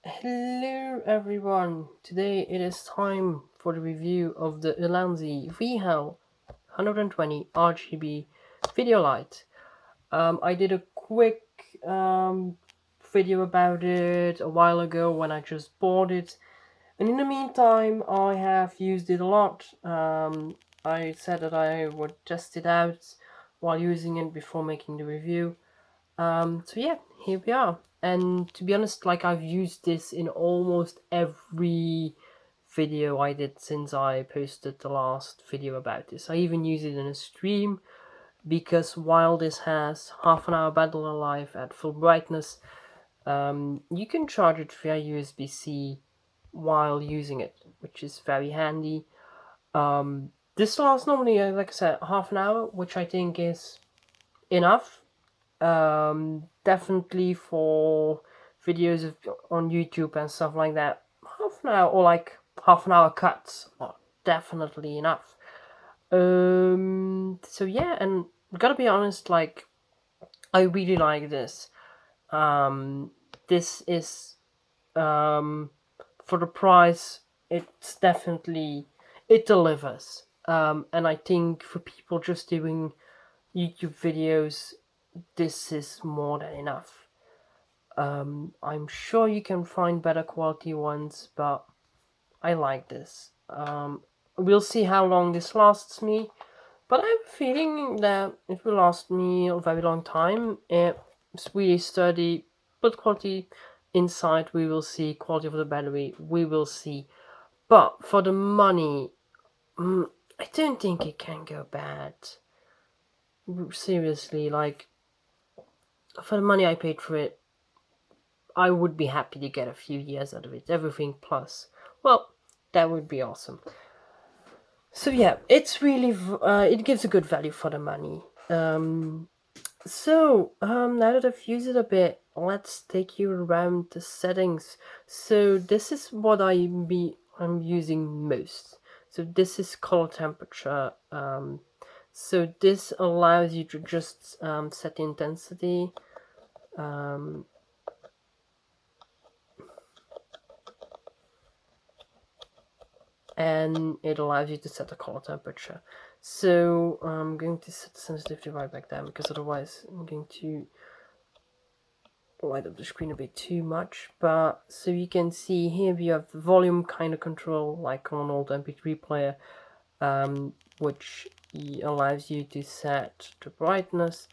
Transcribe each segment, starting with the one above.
Hello everyone, today it is time for the review of the Ulanzi VL120 RGB video light. I did a quick video about it a while ago when I just bought it, and in the meantime I have used it a lot. I said that I would test it out while using it before making the review. So yeah, here we are. And to be honest, like I've used this in almost every video I did since I posted the last video about this. I even use it in a stream because while this has half an hour battery life at full brightness, you can charge it via USB-C while using it, which is very handy. This lasts normally, like I said, half an hour, which I think is enough. Definitely for videos on YouTube and stuff like that, half an hour or like half an hour cuts are definitely enough. So yeah, and gotta be honest, like I really like this. This is for the price, it's definitely it delivers. And I think for people just doing YouTube videos, this is more than enough. I'm sure you can find better quality ones, but I like this. We'll see how long this lasts me, but I have a feeling that it will last me a very long time. It's really sturdy, but quality inside we will see, quality of the battery we will see. But for the money, I don't think it can go bad. Seriously, like, for the money I paid for it, I would be happy to get a few years out of it. Everything plus. Well, that would be awesome. So yeah, it's really it gives a good value for the money. Now that I've used it a bit, let's take you around the settings. So this is what I'm using most. So this is color temperature. So this allows you to just set the intensity. And it allows you to set the color temperature. So I'm going to set the sensitivity right back down because otherwise I'm going to light up the screen a bit too much. But so you can see here we have the volume kind of control like on an old MP3 player, which allows you to set the brightness,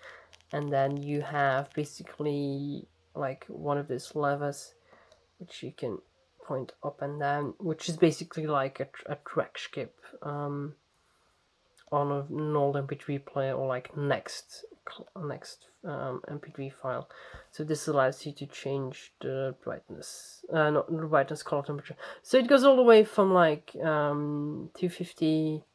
and then you have basically like one of these levers which you can point up and down, which is basically like a track skip on an old MP3 player or like next MP3 file. So this allows you to change the brightness, not the brightness, color temperature. So it goes all the way from like 250,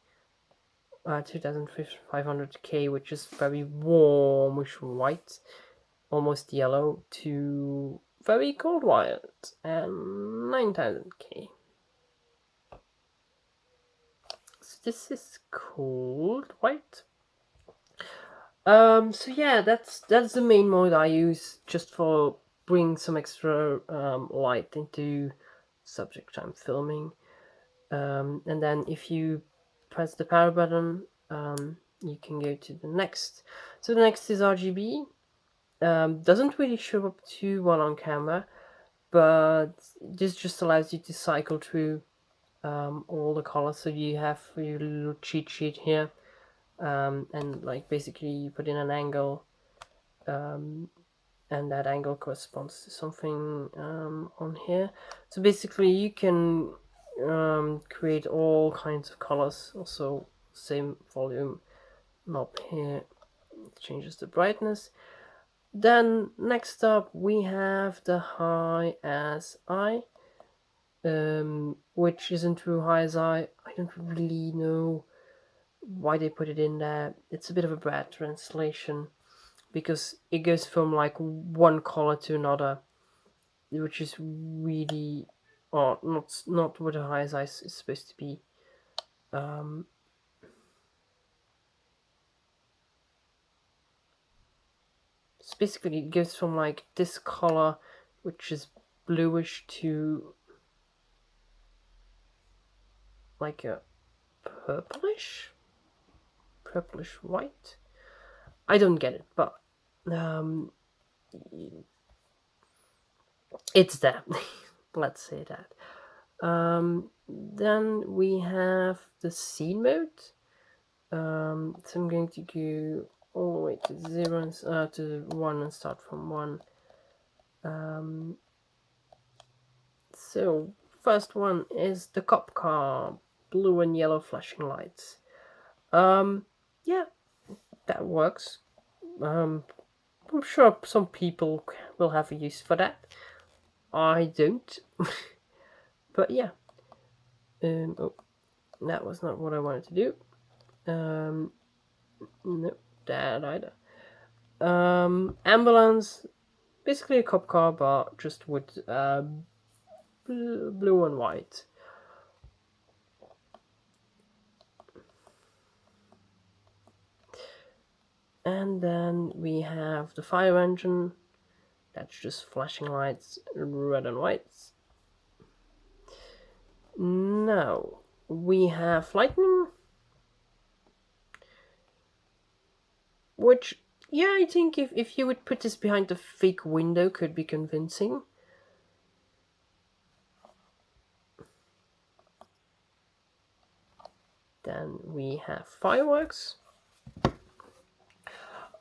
2500K, which is very warmish white, almost yellow, to very cold white and 9000K. So this is cold white. So yeah, that's the main mode I use just for bring some extra light into subject I'm filming. And then if you press the power button, you can go to the next. So the next is RGB. Doesn't really show up too well on camera, but this just allows you to cycle through all the colors. So you have your little cheat sheet here, and like basically you put in an angle, and that angle corresponds to something on here. So basically you can create all kinds of colors. Also same volume knob here, it changes the brightness. Then next up we have the high as I, which isn't true high as I don't really know why they put it in there. It's a bit of a bad translation because it goes from like one color to another, which is really not what a high as I is supposed to be. So basically it goes from like this color, which is bluish to like a purplish white. I don't get it, but it's there. Let's say that. Then we have the scene mode. So I'm going to go all the way to 0 and to 1 and start from 1. So first one is the cop car, blue and yellow flashing lights. Yeah, that works. I'm sure some people will have a use for that. I don't. But yeah. Oh, that was not what I wanted to do. No, that either. Ambulance, basically a cop car, but just with blue and white. And then we have the fire engine. That's just flashing lights, red and white. Now we have lightning, which, yeah, I think if you would put this behind the fake window could be convincing. Then we have fireworks.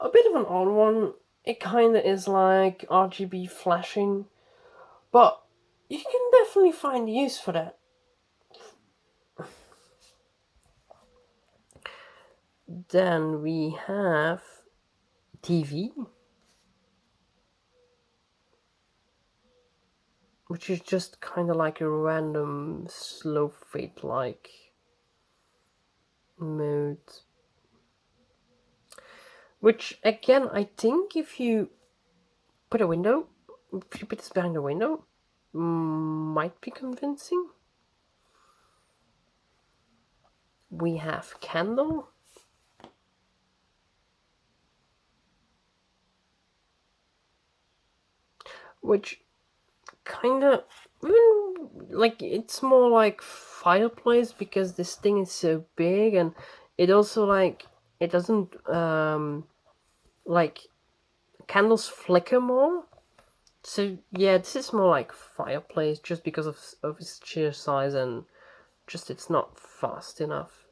A bit of an odd one. It kinda is like RGB flashing, but you can definitely find use for that. Then we have TV, which is just kind of like a random slow fade like mode. Which again, I think if you put this behind a window, might be convincing. We have candle, which kind of, like, it's more like fireplace because this thing is so big, and it also like it doesn't like candles flicker more. So yeah, this is more like fireplace just because of its sheer size, and just it's not fast enough.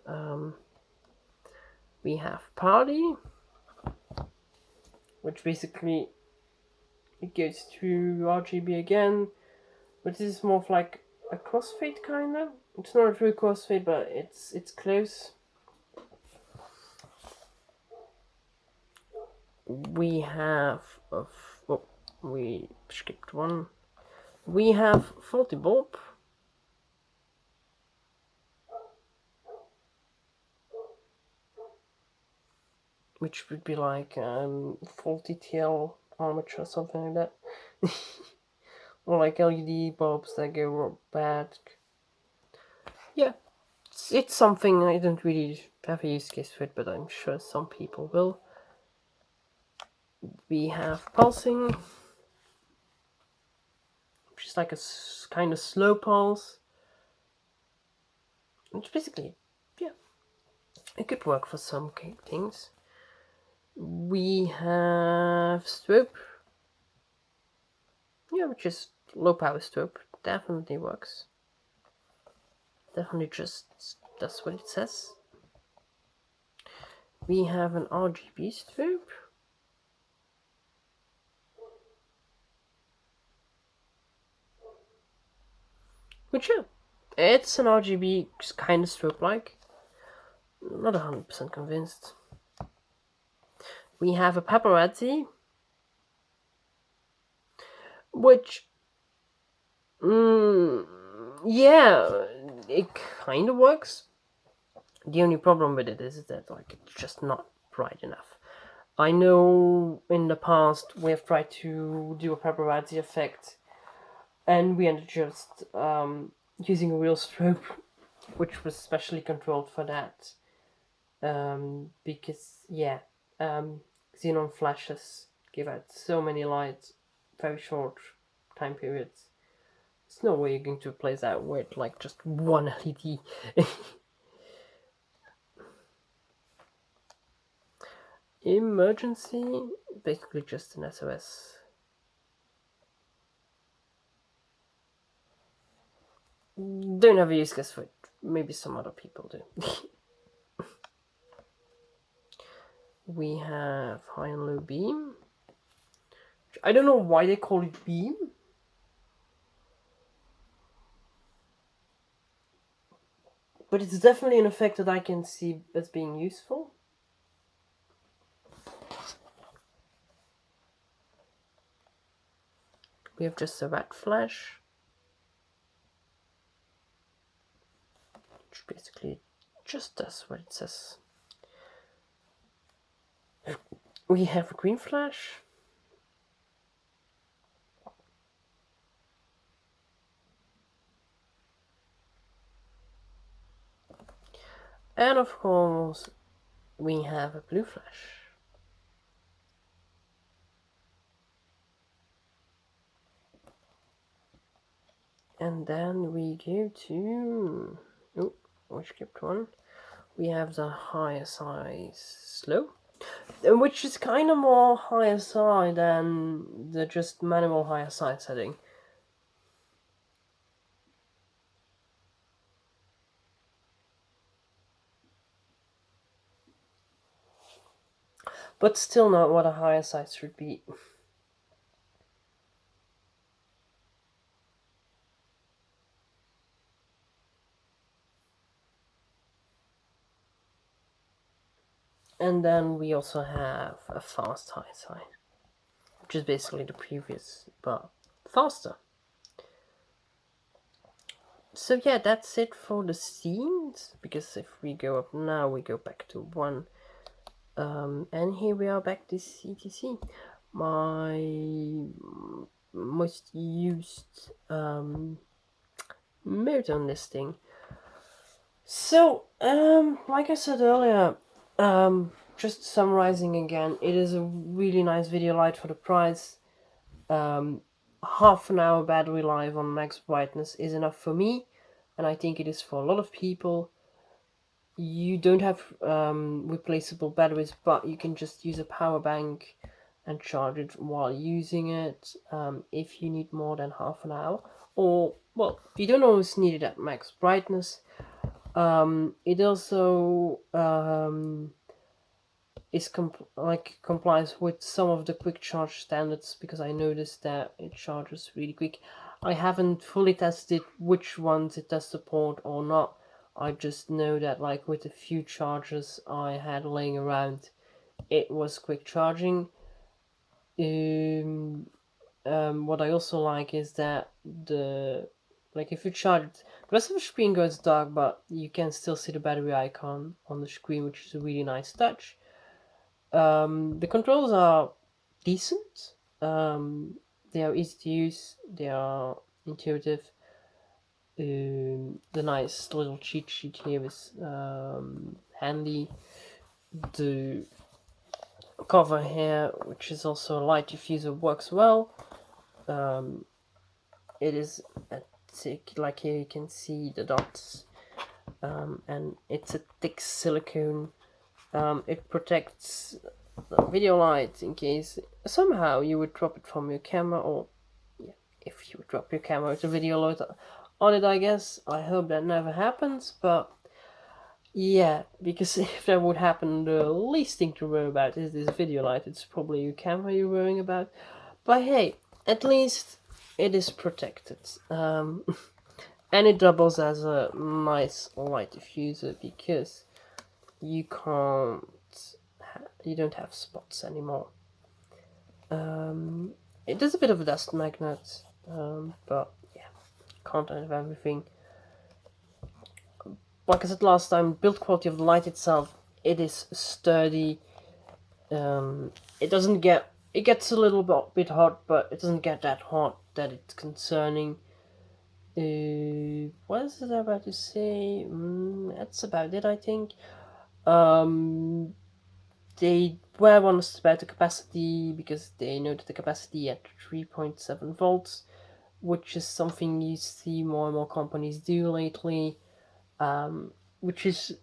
We have party, which basically it goes through RGB again, but this is more of like a crossfade kind of. It's not a true crossfade, but it's close. We have we skipped one. We have faulty bulb, which would be like faulty tail armature or something like that. Or like LED bulbs that go bad. Yeah, it's something I don't really have a use case for it, but I'm sure some people will. We have pulsing, which is like a kind of slow pulse. Which basically, yeah, it could work for some things. We have strobe, yeah, which is low power strobe. Definitely works. Definitely just that's what it says. We have an RGB strobe, which, yeah, it's an RGB kind of strobe-like. Not 100% convinced. We have a paparazzi, which, yeah, it kind of works. The only problem with it is that like it's just not bright enough. I know in the past we have tried to do a paparazzi effect, and we ended just using a real strobe, which was specially controlled for that. Because yeah, xenon flashes give out so many lights, very short time periods. There's no way you're going to replace that with like just one LED. Emergency, basically just an SOS. Don't have a use case for it. Maybe some other people do. We have high and low beam. I don't know why they call it beam. But it's definitely an effect that I can see as being useful. We have just a red flash, which basically just does what it says. We have a green flash. And of course, we have a blue flash. And then we go to, oh, we skipped one. We have the higher size slow, which is kind of more higher side than the just manual higher side setting. But still not what a higher side should be. And then we also have a fast high side, which is basically the previous, but faster. So yeah, that's it for the scenes, because if we go up now, we go back to 1. And here we are back to CTC. My most used mode on this thing. So, like I said earlier, just summarizing again, it is a really nice video light for the price. Half an hour battery life on max brightness is enough for me, and I think it is for a lot of people. You don't have replaceable batteries, but you can just use a power bank and charge it while using it if you need more than half an hour. Or, well, you don't always need it at max brightness. It also is complies with some of the quick charge standards, because I noticed that it charges really quick. I haven't fully tested which ones it does support or not. I just know that like with a few chargers I had laying around, it was quick charging. What I also like is that if you charge it, the rest of the screen goes dark, but you can still see the battery icon on the screen, which is a really nice touch. The controls are decent. They are easy to use. They are intuitive. The nice little cheat sheet here is handy. The cover here, which is also a light diffuser, works well. It is a thick, like here you can see the dots, and it's a thick silicone. It protects the video light in case somehow you would drop it from your camera, or yeah, if you would drop your camera with a video light on it, I guess. I hope that never happens, but yeah, because if that would happen, the least thing to worry about is this video light. It's probably your camera you're worrying about. But hey, at least it is protected. And it doubles as a nice light diffuser, because you don't have spots anymore. It is a bit of a dust magnet, but yeah, can't have everything. Like I said last time, build quality of the light itself, it is sturdy. It doesn't get, it gets a little bit hot, but it doesn't get that hot that it's concerning. What is it about to say? That's about it, I think. They were honest about the capacity, because they know that the capacity at 3.7 volts which is something you see more and more companies do lately, which is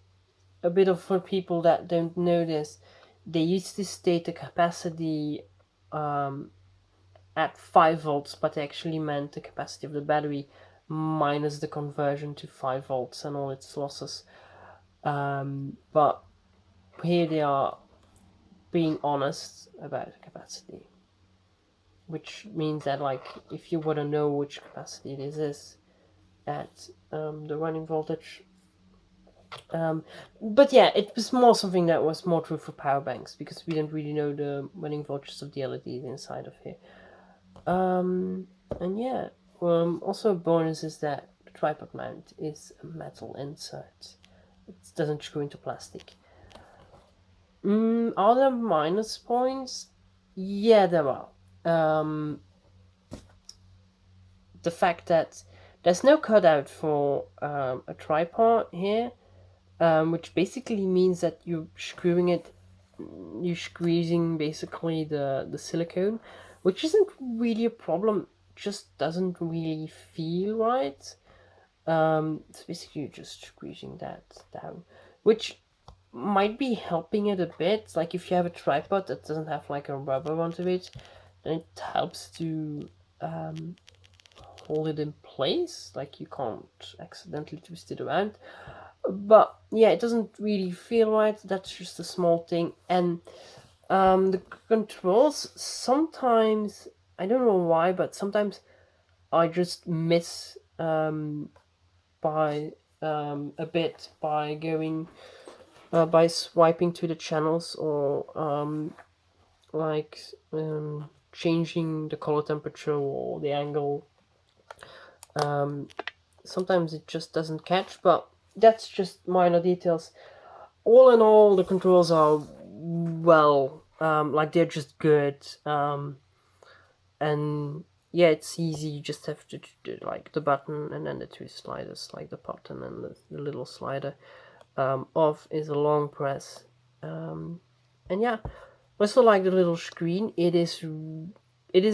a bit of, for people that don't know this, they used to state the capacity at 5 volts, but they actually meant the capacity of the battery minus the conversion to 5 volts and all its losses. But here they are being honest about the capacity, which means that, like, if you want to know which capacity this is at the running voltage. But yeah, it was more something that was more true for power banks, because we didn't really know the running voltages of the LEDs inside of here. And yeah, also a bonus is that the tripod mount is a metal insert. It doesn't screw into plastic. Are there minus points? Yeah, there are. The fact that there's no cutout for a tripod here, which basically means that you're squeezing basically the silicone, which isn't really a problem, just doesn't really feel right. It's basically just squeezing that down, which might be helping it a bit. Like if you have a tripod that doesn't have like a rubber onto it, then it helps to hold it in place. Like you can't accidentally twist it around. But yeah, it doesn't really feel right. That's just a small thing. And the controls, sometimes, I don't know why, but sometimes I just miss by a bit by going by swiping to the channels, or changing the color temperature or the angle. Sometimes it just doesn't catch, but that's just minor details. All in all, the controls are well, like they're just good, and yeah, it's easy. You just have to do like the button and then the two sliders, like the button and the little slider. Off is a long press, and yeah, I also like the little screen. It is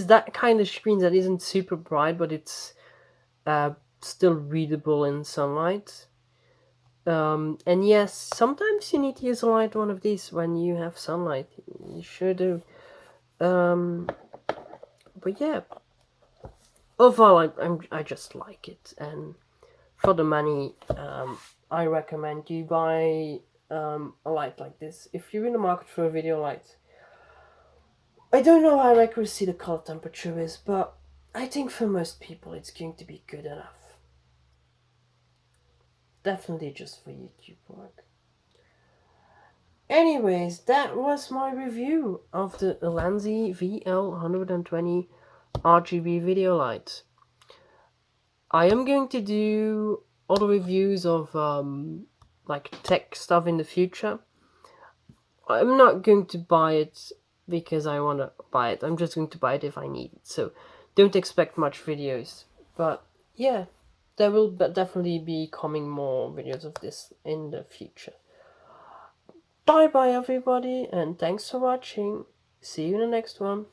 that kind of screen that isn't super bright, but it's still readable in sunlight. And yes, sometimes you need to use a light one of these when you have sunlight. You sure do. But yeah, overall, I just like it, and for the money, I recommend you buy a light like this if you're in the market for a video light. I don't know how accuracy the color temperature is, but I think for most people it's going to be good enough. Definitely just for YouTube work. Anyways, that was my review of the Ulanzi VL120 RGB video light. I am going to do other reviews of like tech stuff in the future. I'm not going to buy it because I want to buy it. I'm just going to buy it if I need it. So don't expect much videos. But yeah, there will definitely be coming more videos of this in the future. Bye bye everybody, and thanks for watching. See you in the next one.